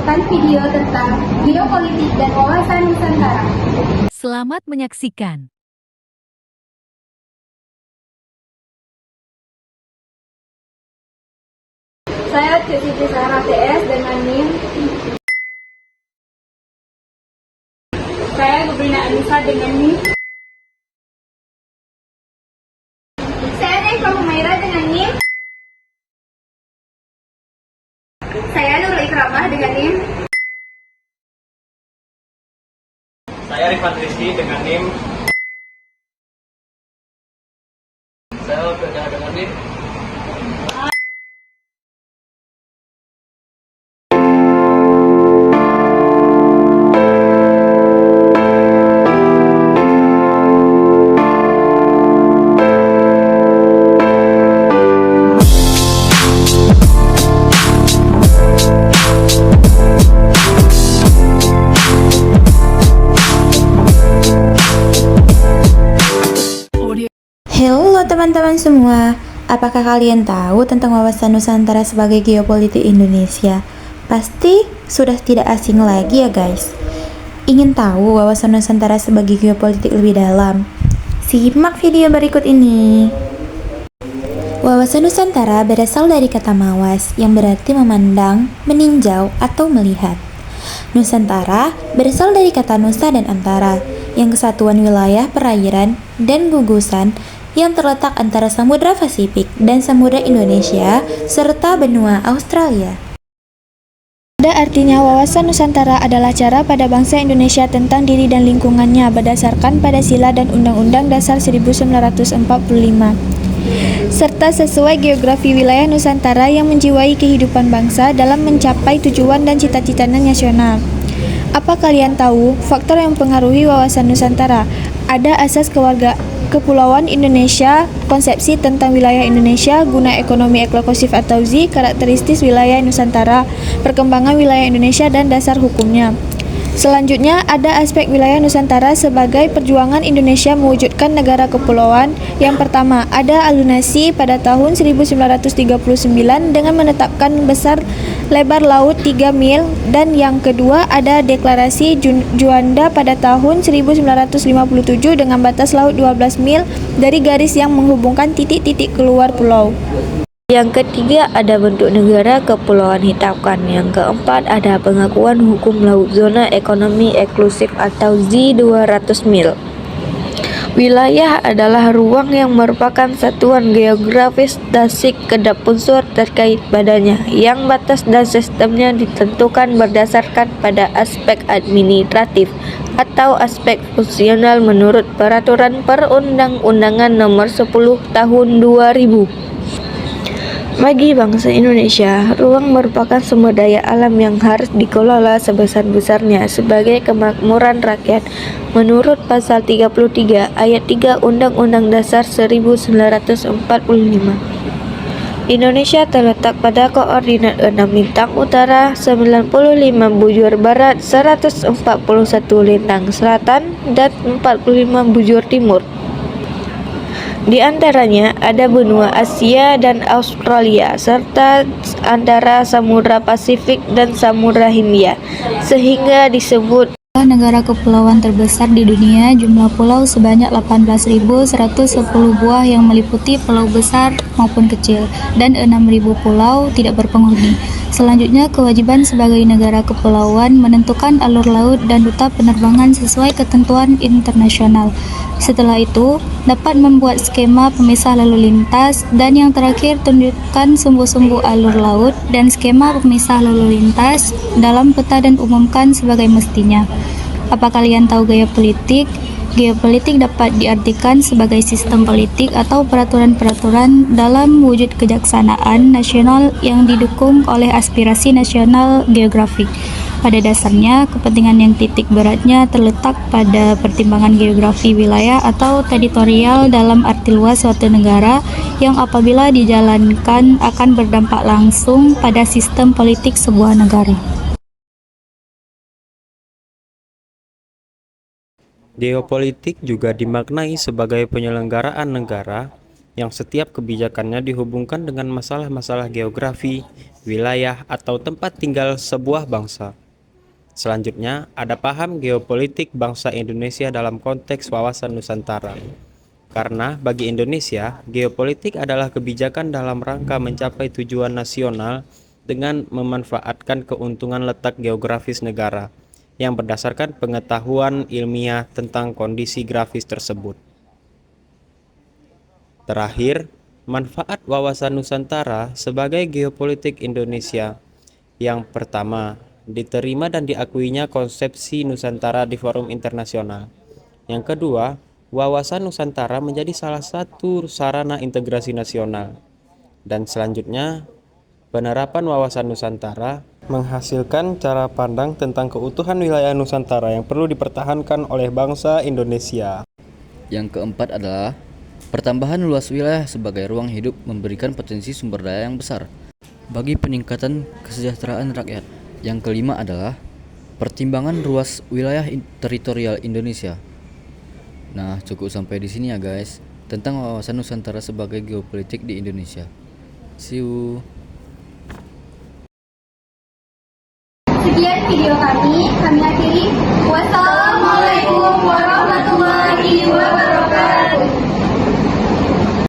membawakan video tentang geopolitik dan wawasan Nusantara. Selamat menyaksikan. Saya Siti Sarah TS dengan NIM. Saya Gubrina Anissa dengan NIM. Saya Naifah Humaira dengan NIM. Saya Nurul Ikramah dengan NIM. Saya Rifan Rizky dengan NIM. Saya Alfeda dengan NIM. Halo teman-teman semua, apakah kalian tahu tentang wawasan Nusantara sebagai geopolitik Indonesia? Pasti sudah tidak asing lagi ya guys. Ingin tahu wawasan Nusantara sebagai geopolitik lebih dalam? Simak video berikut ini. Wawasan Nusantara berasal dari kata mawas yang berarti memandang, meninjau, atau melihat. Nusantara berasal dari kata nusa dan antara, yang kesatuan wilayah perairan dan gugusan yang terletak antara Samudra Pasifik dan Samudra Indonesia serta benua Australia. Pada artinya, wawasan Nusantara adalah cara pada bangsa Indonesia tentang diri dan lingkungannya berdasarkan pada sila dan Undang-Undang Dasar 1945, serta sesuai geografi wilayah Nusantara yang menjiwai kehidupan bangsa dalam mencapai tujuan dan cita-cita nasional. Apa kalian tahu faktor yang mempengaruhi wawasan Nusantara? Ada asas Kepulauan Indonesia, konsepsi tentang wilayah Indonesia, guna ekonomi eksklusif atau Z, karakteristik wilayah Nusantara, perkembangan wilayah Indonesia dan dasar hukumnya. Selanjutnya, ada aspek wilayah Nusantara sebagai perjuangan Indonesia mewujudkan negara kepulauan. Yang pertama, ada alunasi pada tahun 1939 dengan menetapkan besar lebar laut 3 mil, dan yang kedua ada deklarasi Juanda pada tahun 1957 dengan batas laut 12 mil dari garis yang menghubungkan titik-titik keluar pulau. Yang ketiga ada bentuk negara kepulauan ditetapkan. Yang keempat ada pengakuan hukum laut zona ekonomi eksklusif atau Z 200 mil. Wilayah adalah ruang yang merupakan satuan geografis dasik kedap unsur terkait padanya, yang batas dan sistemnya ditentukan berdasarkan pada aspek administratif atau aspek fungsional menurut Peraturan Perundang-undangan Nomor 10 Tahun 2000. Bagi bangsa Indonesia, ruang merupakan sumber daya alam yang harus dikelola sebesar-besarnya sebagai kemakmuran rakyat menurut Pasal 33 Ayat 3 Undang-Undang Dasar 1945. Indonesia terletak pada koordinat 6 lintang utara, 95 bujur barat, 141 lintang selatan, dan 45 bujur timur. Di antaranya ada benua Asia dan Australia, serta antara Samudra Pasifik dan Samudra Hindia, sehingga disebut negara kepulauan terbesar di dunia. Jumlah pulau sebanyak 18.110 buah yang meliputi pulau besar maupun kecil, dan 6.000 pulau tidak berpenghuni. Selanjutnya, kewajiban sebagai negara kepulauan menentukan alur laut dan rute penerbangan sesuai ketentuan internasional. Setelah itu, dapat membuat skema pemisah lalu lintas, dan yang terakhir, tunjukkan sumbu-sumbu alur laut dan skema pemisah lalu lintas dalam peta dan umumkan sebagai mestinya. Apa kalian tahu gaya politik? Geopolitik dapat diartikan sebagai sistem politik atau peraturan-peraturan dalam wujud kejaksanaan nasional yang didukung oleh aspirasi nasional geografik. Pada dasarnya, kepentingan yang titik beratnya terletak pada pertimbangan geografi wilayah atau teritorial dalam arti luas suatu negara yang apabila dijalankan akan berdampak langsung pada sistem politik sebuah negara. Geopolitik juga dimaknai sebagai penyelenggaraan negara yang setiap kebijakannya dihubungkan dengan masalah-masalah geografi, wilayah, atau tempat tinggal sebuah bangsa. Selanjutnya, ada paham geopolitik bangsa Indonesia dalam konteks wawasan Nusantara. Karena bagi Indonesia, geopolitik adalah kebijakan dalam rangka mencapai tujuan nasional dengan memanfaatkan keuntungan letak geografis negara yang berdasarkan pengetahuan ilmiah tentang kondisi grafis tersebut. Terakhir, manfaat wawasan Nusantara sebagai geopolitik Indonesia. Yang pertama, diterima dan diakuinya konsepsi Nusantara di forum internasional. Yang kedua, wawasan Nusantara menjadi salah satu sarana integrasi nasional. Dan selanjutnya, penerapan wawasan Nusantara menghasilkan cara pandang tentang keutuhan wilayah Nusantara yang perlu dipertahankan oleh bangsa Indonesia. Yang keempat adalah pertambahan luas wilayah sebagai ruang hidup memberikan potensi sumber daya yang besar bagi peningkatan kesejahteraan rakyat. Yang kelima adalah pertimbangan luas wilayah teritorial Indonesia. Nah, cukup sampai di sini ya guys tentang wawasan Nusantara sebagai geopolitik di Indonesia. See you. Sekian video kami akhiri. Wassalamualaikum warahmatullahi wabarakatuh.